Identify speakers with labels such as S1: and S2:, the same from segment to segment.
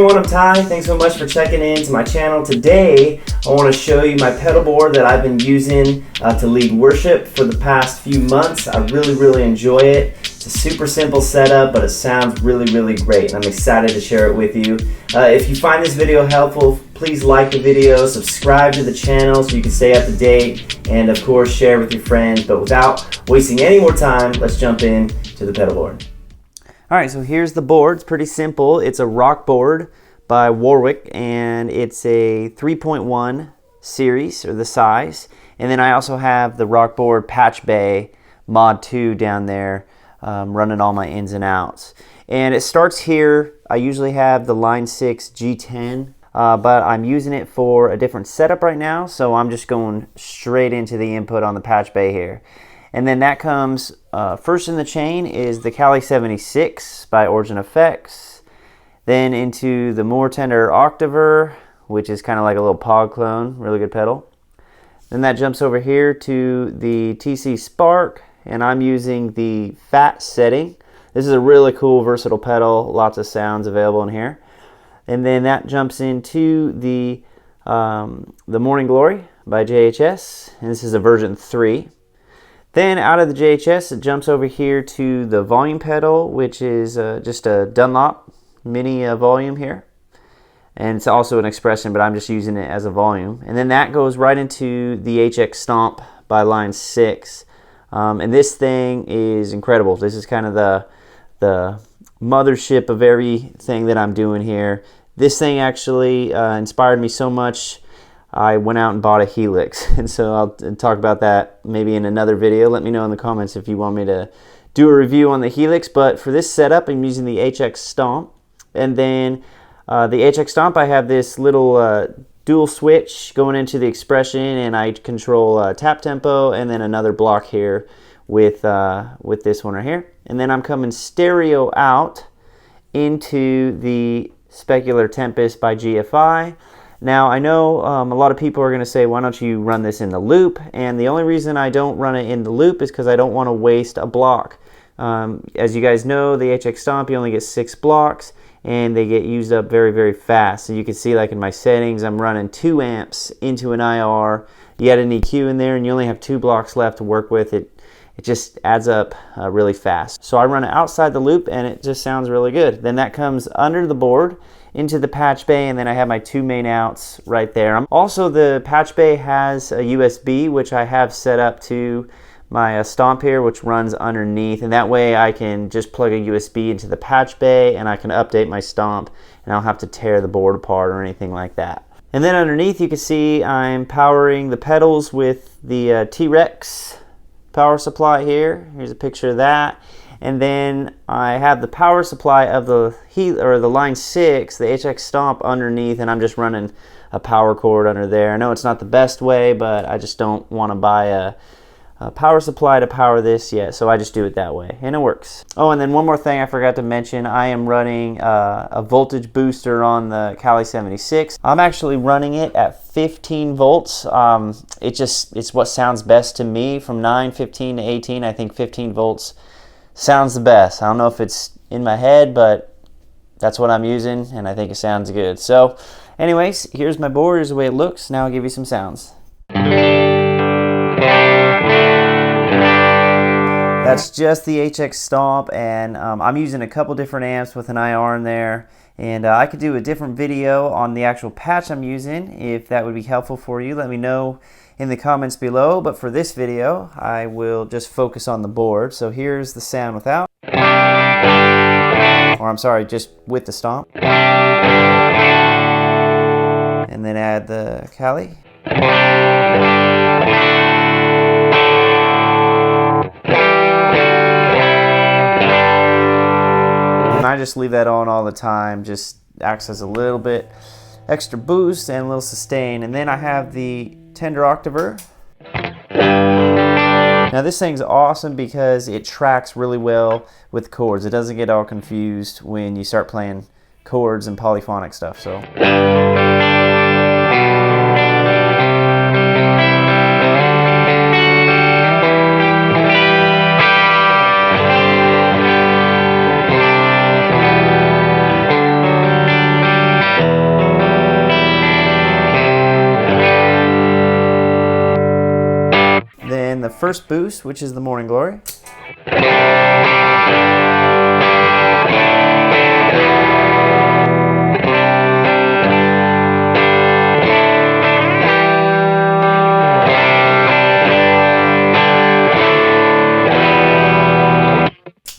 S1: everyone, I'm Ty. Thanks so much for checking in to my channel. Today, I want to show you my pedal board that I've been using to lead worship for the past few months. I really enjoy it. It's a super simple setup, but it sounds really great, and I'm excited to share it with you. If you find this video helpful, please like the video, subscribe to the channel so you can stay up to date, and of course, share with your friends. But without wasting any more time, let's jump in to the pedal board. Alright, so here's the board. It's pretty simple. It's a rock board by Warwick, and it's a 3.1 series, or the size. And then I also have the rock board Patch Bay Mod 2 down there, running all my ins and outs. And it starts here. I usually have the Line 6 G10, but I'm using it for a different setup right now, so I'm just going straight into the input on the Patch Bay here. And then that comes, first in the chain is the Cali 76 by Origin Effects. Then into the More Tender Octaver, which is kind of like a little Pog clone, really good pedal. Then that jumps over here to the TC Spark, and I'm using the Fat setting. This is a really cool, versatile pedal, lots of sounds available in here. And then that jumps into the Morning Glory by JHS, and this is a version 3. Then out of the JHS, it jumps over here to the volume pedal, which is just a Dunlop mini volume here. And it's also an expression, but I'm just using it as a volume. And then that goes right into the HX Stomp by Line 6. And this thing is incredible. This is kind of the mothership of everything that I'm doing here. This thing actually inspired me so much, I went out and bought a helix, and so I'll talk about that maybe in another video. Let me know in the comments if you want me to do a review on the helix, but for this setup I'm using the HX Stomp. And then the HX Stomp, I have this little dual switch going into the expression, and I control tap tempo, and then another block here with this one right here. And then I'm coming stereo out into the Specular Tempest by GFI. Now, I know a lot of people are going to say, why don't you run this in the loop? And the only reason I don't run it in the loop is because I don't want to waste a block. As you guys know, the HX Stomp, you only get 6 blocks, and they get used up very fast. So you can see, like in my settings, I'm running 2 amps into an IR. You add an EQ in there, and you only have 2 blocks left to work with. It just adds up really fast. So I run it outside the loop, and it just sounds really good. Then that comes under the board into the Patch Bay, and then I have my 2 main outs right there. Also, the Patch Bay has a USB, which I have set up to my Stomp here, which runs underneath, and that way I can just plug a USB into the Patch Bay, and I can update my Stomp, and I don't have to tear the board apart or anything like that. And then underneath, you can see I'm powering the pedals with the T-Rex power supply here. Here's a picture of that. And then I have the power supply of the Line 6, the HX Stomp underneath, and I'm just running a power cord under there. I know it's not the best way, but I just don't want to buy a power supply to power this yet, so I just do it that way, and it works. Oh, and then one more thing I forgot to mention, I am running a voltage booster on the Cali 76. I'm actually running it at 15 volts. It's what sounds best to me. From 9, 15 to 18, I think 15 volts sounds the best. I don't know if it's in my head, but that's what I'm using, and I think it sounds good. So anyways, here's my board. Here's the way it looks. Now I'll give you some sounds. That's just the HX Stomp, and I'm using a couple different amps with an IR in there, and I could do a different video on the actual patch I'm using. If that would be helpful for you, let me know in the comments below, but for this video I will just focus on the board. So here's the sound without, or I'm sorry, just with the Stomp, and then add the Cali. And I just leave that on all the time, just acts as a little bit extra boost and a little sustain. And then I have the Tender Octaver. Now this thing's awesome because it tracks really well with chords. It doesn't get all confused when you start playing chords and polyphonic stuff. So the first boost, which is the Morning Glory.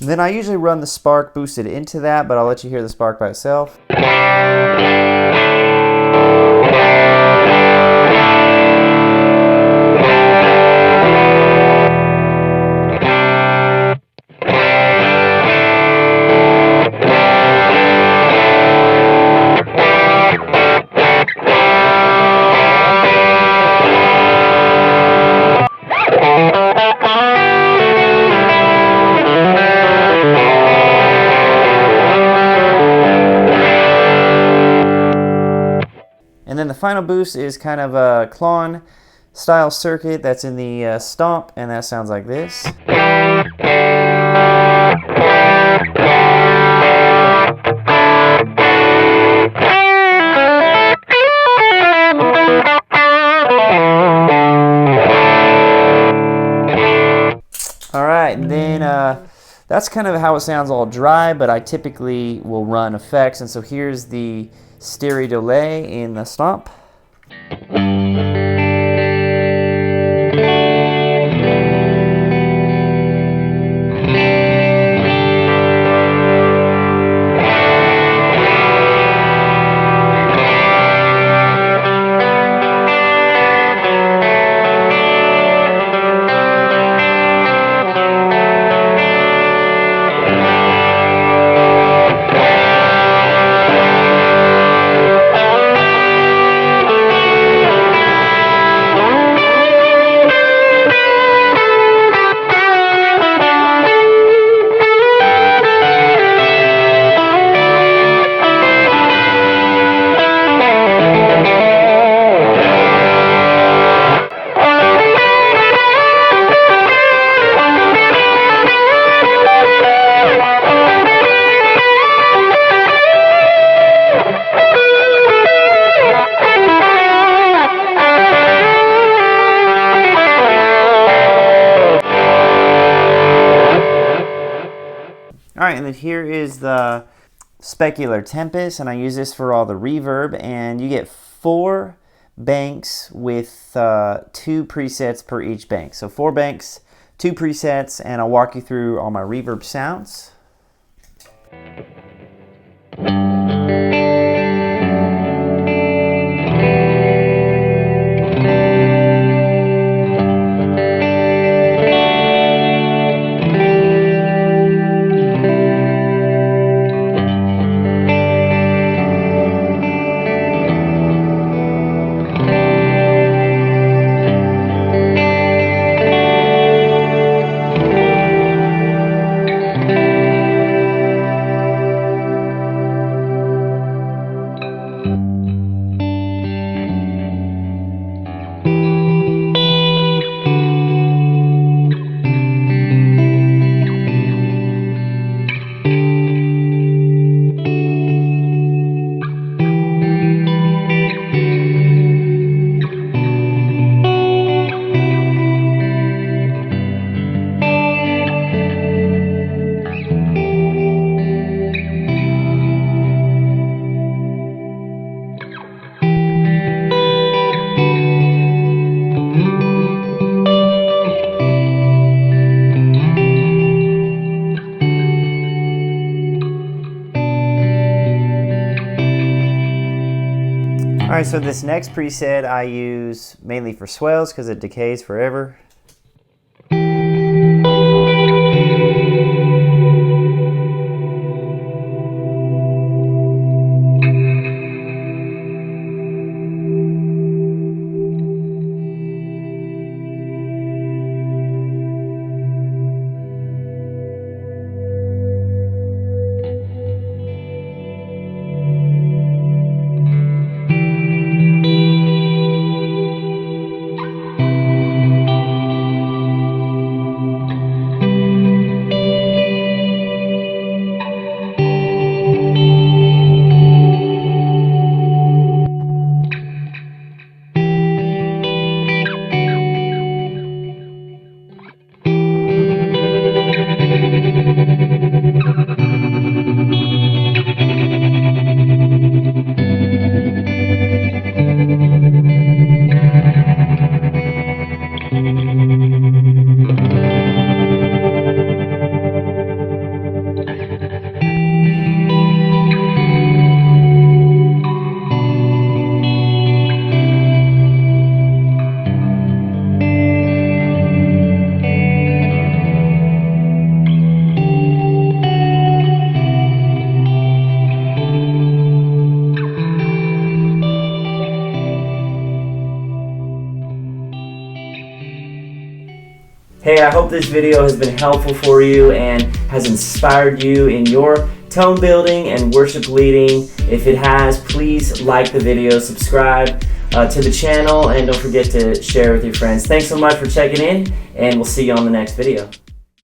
S1: Then I usually run the spark boosted into that, but I'll let you hear the spark by itself. And then the final boost is kind of a Klon style circuit that's in the Stomp, and that sounds like this. Alright, then that's kind of how it sounds all dry, but I typically will run effects, and so here's the stereo delay in the Stomp. Alright, and then here is the Specular Tempest, and I use this for all the reverb, and you get 4 banks with 2 presets per each bank. So 4 banks, 2 presets, and I'll walk you through all my reverb sounds. Alright, so this next preset I use mainly for swells because it decays forever. Hey, I hope this video has been helpful for you and has inspired you in your tone building and worship leading. If it has, please like the video, subscribe to the channel, and don't forget to share with your friends. Thanks so much for checking in, and we'll see you on the next video.